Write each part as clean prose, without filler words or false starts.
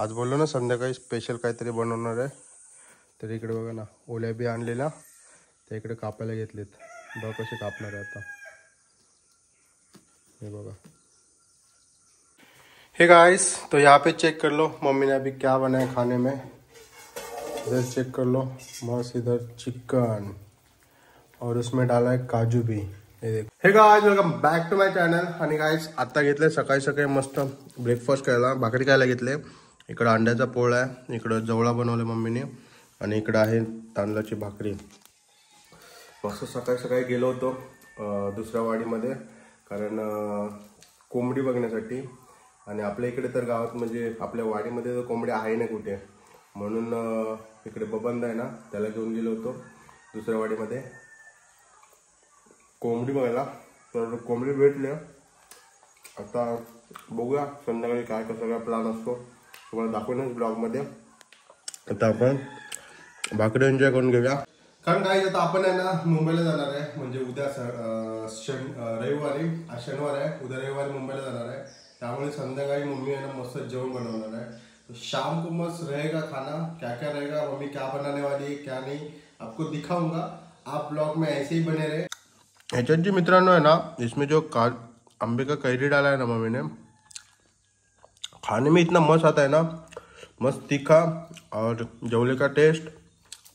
आज बोललो ना संध्याकाळी स्पेशल काहीतरी बनवणार आहे. तर इकडे बघा ना, ओल्या बी आणलेल्या त्या इकडे कापायला घेतलेत. बघ कसे कापणार आहे आता. ये बघा. हे गाइस, तो यहाँ पे चेक कर लो मम्मी ने अभी क्या बनाया खाने में. इधर चेक कर लो, मस्त इधर चिकन और उसमें डाला है काजू भी. Hey guys, welcome back to my channel. आणि गाइस आता घेतले सकाळी सकाळी मस्त ब्रेकफास्ट करायला. भाकरी खायला घेतले. इकडं अंड्याचा पोळा आहे, इकडं जवळा बनवला मम्मीने, आणि इकडं आहे तांदळाची भाकरी. मस्त सकाळी सकाळी गेलो होतो दुसऱ्या वाडीमध्ये, कारण कोंबडी बघण्यासाठी. आणि आपल्या इकडे तर गावात म्हणजे आपल्या वाडीमध्ये तर कोंबडी आहे ना कुठे, म्हणून इकडे बबंद आहे ना, त्याला घेऊन गेलो होतो दुसऱ्या वाडीमध्ये कोंबडी बघायला. तर कोंबडी भेटली. आता बघूया संध्याकाळी काय कसं काय प्लॅन असतो, तुम्हाला दाखवूनच ब्लॉगमध्ये. आता आपण भाकरी एन्जॉय करून घेऊया. कारण काय आता आपण आहे ना मुंबईला जाणार आहे, म्हणजे उद्या रविवारी, आज शनिवार आहे, उद्या रविवारी मुंबईला जाणार आहे. त्यामुळे संध्याकाळी मम्मी आहे ना मस्त जेवण बनवणार आहे. तो शाम को मस्त रहेगा खाना. क्या क्या रहेगा, मम्मी क्या बनाने वाली है क्या नहीं, आपको दिखाऊंगा. आप ब्लॉग में ऐसे ही बने रहे. ह्याच्यात जी मित्रांनो आहे ना, इसमें जो अंबे का कैरी डाला है ना मम्मी ने, खाने में इतना मस्त आता है ना, मस्त तीखा और जवले का टेस्ट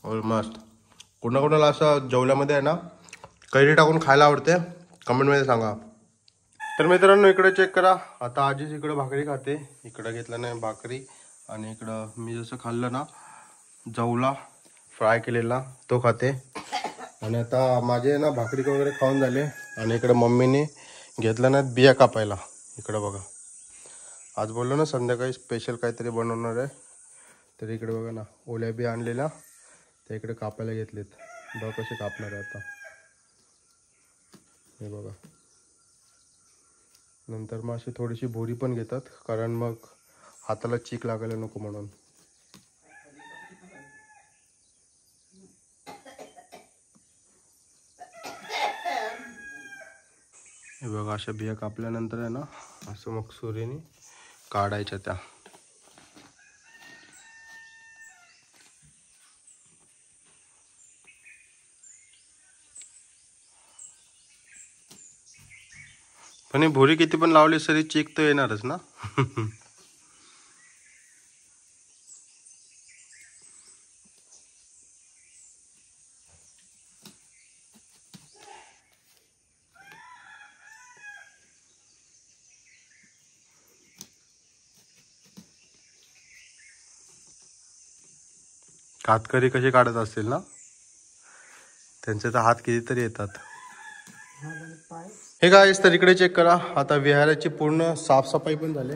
और मस्त. कोणाकोणाला असं जेवल्यामध्ये आहे ना कैरी टाकून खायला आवडते, कमेंटमध्ये सांगा. तर मित्रांनो इकडे चेक करा. आता आजीच इकडे भाकरी खाते. इकडं घेतलं नाही भाकरी, आणि इकडं मी जसं खाल्लं ना जवला फ्राय केलेला तो खाते. आणि आता माझे ना भाकरी वगैरे खाऊन झाले, आणि इकडे मम्मीने घेतलं ना बिया कापायला. इकडं बघा, आज बोललो ना संध्याकाळी स्पेशल काहीतरी बनवणार आहे. तर इकडे बघा ना, ओल्या बी आणलेल्या त्या इकडे कापायला घेतलेत. बघ कसे कापणार आहे आता. हे बघा. नंतर मग अशी थोडीशी भुरी पण घेतात, कारण मग हाताला चीक लागायला नको म्हणून. हे बघा, अशा बिया कापल्यानंतर आहे ना असं मग सुरीने काढायच्या त्या. पण ही भुरी किती पण लावली तरी चीक तर येणारच ना. कातकरी कशी काढत असतील ना, त्यांचे तर हात कितीतरी येतात. हे गाइस, तर इकडे चेक करा. आता विहाराची पूर्ण साफसफाई पण झाली.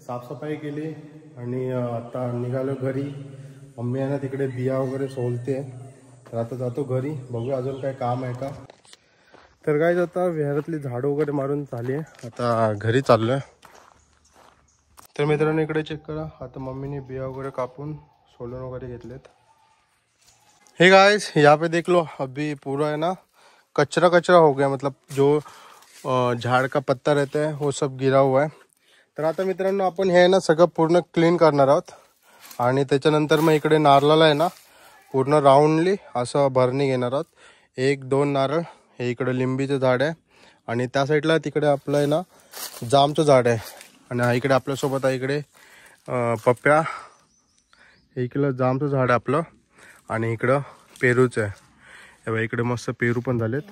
साफसफाई केली आणि आता निघालो घरी. मम्मी आहे ना तिकडे बिया वगैरे सोलते. तर आता जातो घरी, बघूया अजून काय काम आहे का. तर गाइस आता विहारातली झाडं वगैरे मारून झाली, आता घरी चाललोय. तर मित्रांनो इकडे चेक करा. आता मम्मीने बिया वगैरे कापून सोलून वगैरे घेतलेत. हे गाइस, यहाँ पे देख लो, अभी पूरा है ना कचरा कचरा हो गया, मतलब जो झाड़ का पत्ता रहता है वो सब गिरा हुआ है. तर आता मित्रांनो आपण हे आहे ना सगळं पूर्ण क्लीन करणार आहोत. आणि त्याच्यानंतर मग इकडे नारळाला आहे ना पूर्ण राऊंडली असं भरणी घेणार आहोत. 1-2 नारळ. हे इकडं लिंबीचं झाड आहे, आणि त्या साईडला तिकडे आपलं आहे ना जामचं झाड आहे. आणि हा इकडे आपल्यासोबत आहे इकडे पप्या. इकडं जामचं झाड आहे आपलं, आणि इकडं पेरूचं आहे. हे बघा, इकडे मस्त पेरू पण झालेत.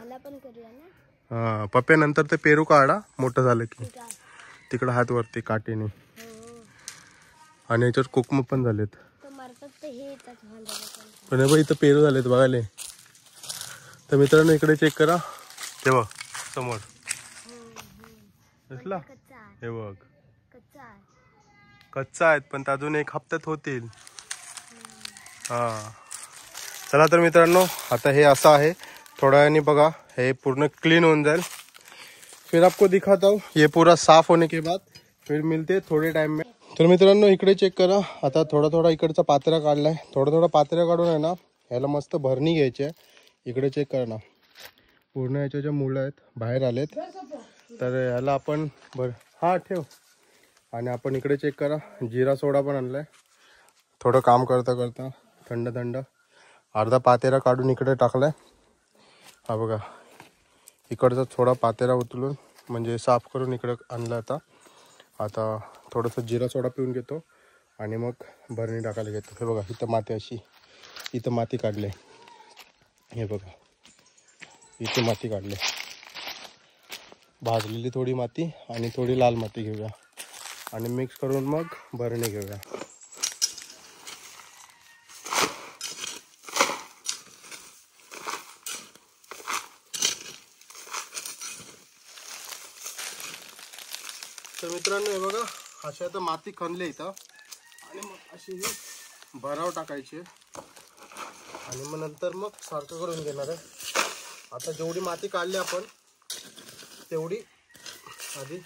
हां, पप्या नंतर ते पेरू काढा मोठं झालं की. तिकडं हात वरती काटेने. आणि याच्यावर कोकम पण झालेत. पण हे बघ, इथं पेरू झालेत बघायला. तर मित्रांनो इकडे चेक करा. हे बघ समोर दिसला. हे बघ कच्चा आहेत, पण अजून 1 हप्त्यात होतील. हां, चला तर मित्रांनो आता हे असं आहे. थोड्या वेळाने बघा हे पूर्ण क्लीन होऊन जाईल. फिर आपको दिखाता हूँ ये पूरा साफ होने के बाद. फिर मिलते थोडे टाइम में. तर मित्रांनो इकडे चेक करा. आता थोडा थोडा इकडचा पात्रा काढलाय. थोडा पात्रा काढून आहे ना ह्याला मस्त भरणी घ्यायची आहे. इकडे चेक करा ना, पूर्ण याच्या ज्या मुळं आहेत बाहेर आलेत. तर ह्याला आपण हां ठेव. आणि आपण इकडे चेक करा, जिरा सोडा पण आणलाय. थोडं काम करता करता थंड थंड अर्धा पातेरा काढून इकडे टाकलाय. हा बघा, इकडचा थोडा पातेरा उचलून म्हणजे साफ करून इकडे आणला. आता थोडंसं जिरा सोडा पिऊन घेतो आणि मग भरणी टाकायला घेतो. हे बघा, इथं माती अशी, इथं माती काढले. हे बघा, इथे माती काढले, भाजलेली थोडी माती आणि थोडी लाल माती घेऊया आणि मिक्स करून मग भरणी घेऊया. तर मित्रांनो हे बघा, अशी आता माती खणली इथं आणि मग अशी ही भराव टाकायची आणि मग नंतर मग सारखं करून घेणार आहे. आता जेवढी माती काढली आपण तेवढी आधी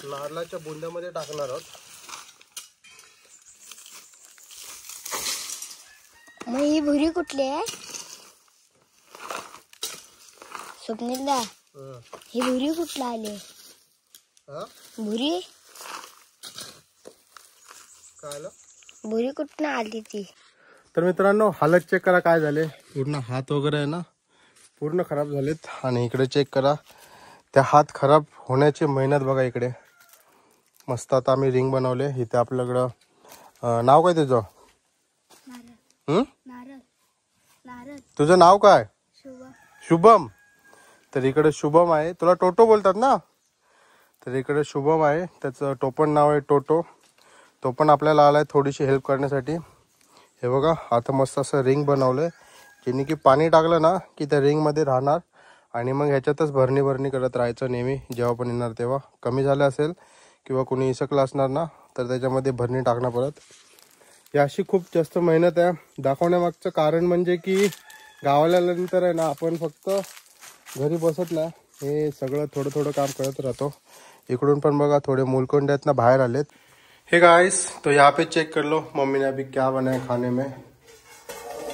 नारळाच्या बुंद्यामध्ये टाकणार आहोत. मग ही भुरी कुठली आहे स्वप्नीलदा? ही भुरी कुठला आली? भुरी काय भुरी कुठनं आली ती? तर मित्रांनो हालत चेक करा काय झाले. पूर्ण हात वगैरे आहे ना पूर्ण खराब झालेत. आणि इकडे चेक करा, त्या हात खराब होण्याची मेहनत बघा. इकडे मस्त आता आम्ही रिंग बनवले. इथे आपल्याकडं नाव काय तुझं? तुझं नाव काय? शुभम. तर इकडे शुभम आहे, तुला टोटो बोलतात ना. तर इकडे शुभम आहे, त्याचं टोपण नाव आहे टोटो. तो पण आपल्याला आलाय थोडीशी हेल्प करण्यासाठी. हे बघा, आता मस्त असं रिंग बनवलंय, जेणे की पाणी टाकलं ना की त्या रिंगमध्ये राहणार आणि मग ह्याच्यातच भरणी करत राहायचं नेहमी. जेव्हा पण येणार तेव्हा कमी झालं असेल किंवा कोणी इसकलं असणार ना तर त्याच्यामध्ये भरणी टाकणं परत. ही अशी खूप जास्त मेहनत आहे. दाखवण्यामागचं कारण म्हणजे की गावाला आल्यानंतर आहे ना आपण फक्त घरी बसत ना, हे सगळं थोडं थोडं काम करत राहतो. इकडून पण बघा थोडे मूलकोंड्यात ना बाहेर आलेत. हे गाइस, तो यहाँ पे चेक कर लो मम्मी ने अभी क्या बनाया खाने में.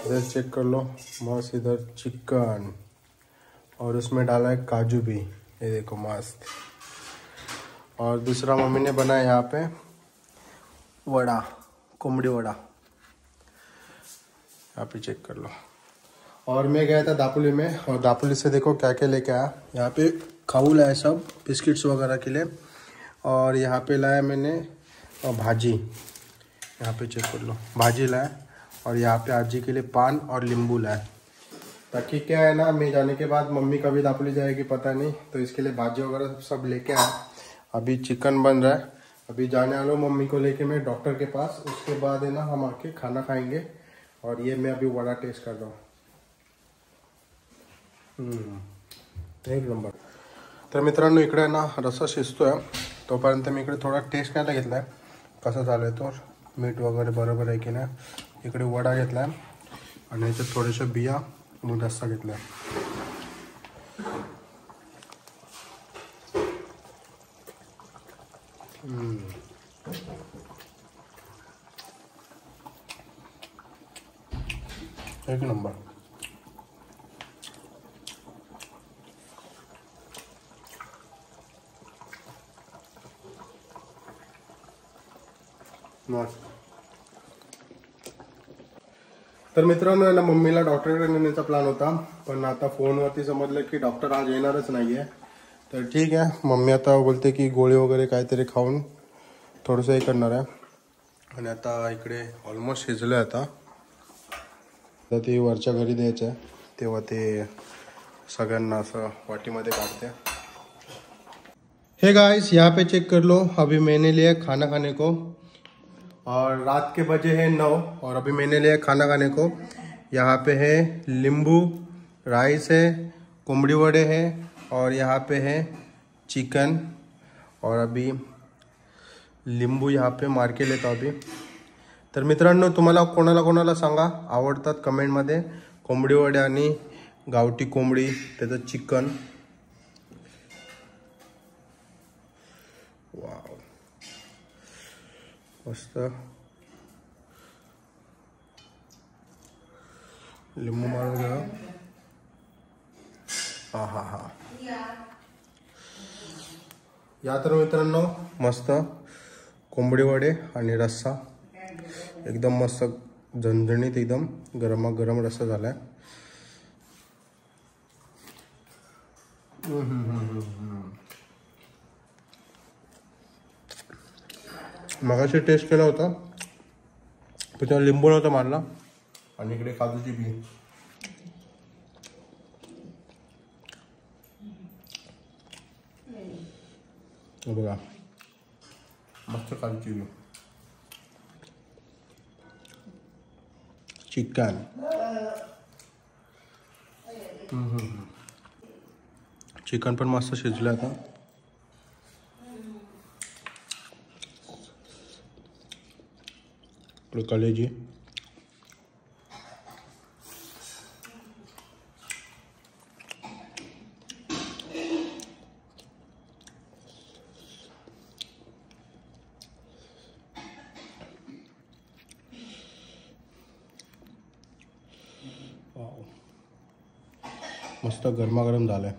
इधर चेक कर लो, मस्त इधर चिकन और उसमें डाला है काजू भी, ये देखो मस्त. और दूसरा मम्मी ने बनाया यहाँ पे वड़ा, कोमड़ी वड़ा, यहाँ पे चेक कर लो. और मैं गया था दापोली में और दापोली से देखो क्या क्या लेके आया. यहाँ पे खाऊल है सब बिस्किट्स वगैरह के लिए. और यहाँ पे लाया मैंने भाजी, यहाँ पे चेक कर लो भाजी लाया. और यहाँ पे आजी के लिए पान और नींबू लाया, ताकि क्या है ना मैं जाने के बाद मम्मी कभी दापोली जाएगी पता नहीं, तो इसके लिए भाजी वगैरह सब लेके आया. अभी चिकन बन रहा है. अभी जाने वाला हूँ मम्मी को लेके मैं डॉक्टर के पास. उसके बाद है ना हम आके खाना खाएंगे. और ये मैं अभी वड़ा टेस्ट कर रहा हूँ. एक नंबर. तर मित्रांनो इकडे ना रस्सा शिजतोय, तोपर्यंत मी इकडे थोडा टेस्ट करायला घेतलाय कसं झालंय तो, मीठ वगैरे बरोबर आहे की नाही. इकडे वडा घेतलाय आणि याच्यात थोडेसे बिया आणि रस्सा घेतलाय. एक नंबर. तर मित्रांनो ना मम्मीला डॉक्टरकडे नेण्याचा प्लॅन होता, पण आता फोनवरती समजलं की डॉक्टर आज येणारच नाहीये. तर ठीक आहे, मम्मी आता बोलते की गोळी वगैरे काहीतरी खाऊन थोडंसं हे करणार आहे. आणि आता इकडे ऑलमोस्ट शिजलं आहे. आता ते वरच्या घरी द्यायचं आहे, तेव्हा ते सगळ्यांना असं वाटीमध्ये काढते. हे गाइस, यहाँ पे चेक कर लो, अभी मैंने लिया खाना खाने को और रात के बजे हैं 9 और अभी मैंने लिया खाना खाने को. यहाँ पे है नींबू, राइस है, कोमड़ी वड़े है और यहाँ पे है चिकन. और अभी लिंबू यहाँ पे मार के लेता अभी. तर मित्रांनो तुम्हाला कोणाला सांगा आवडतात कमेंटमध्ये कोंबडी वडे आणि गावठी कोंबडी त्याचं चिकन. वाव मस्त. लिंबू मारून घ्या. हा या तर मित्रांनो मस्त कोंबडी वडे आणि रस्सा एकदम मस्त झणझणीत एकदम गरमागरम रस्सा झालाय. मगाशी टेस्ट केला होता पण तेव्हा लिंबू नव्हता मारला. आणि इकडे काजूची बी बघा मस्त काजूची बी. चिकन चिकन पण मस्त शिजलं आता. कलेजी मस्त गरमागरम झालंय.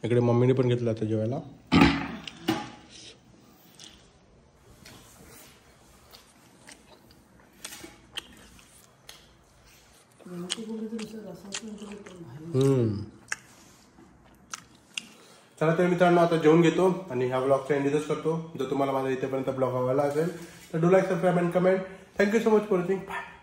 इकडे मम्मीने पण घेतलं आता जेवायला. चला तर मित्रांनो आता जेवून घेतो आणि ह्या ब्लॉगचा एंडिंगच करतो. जर तुम्हाला माझा इथेपर्यंत ब्लॉग आवडला असेल तर do like, subscribe and comment. Thank you so much for watching. Bye.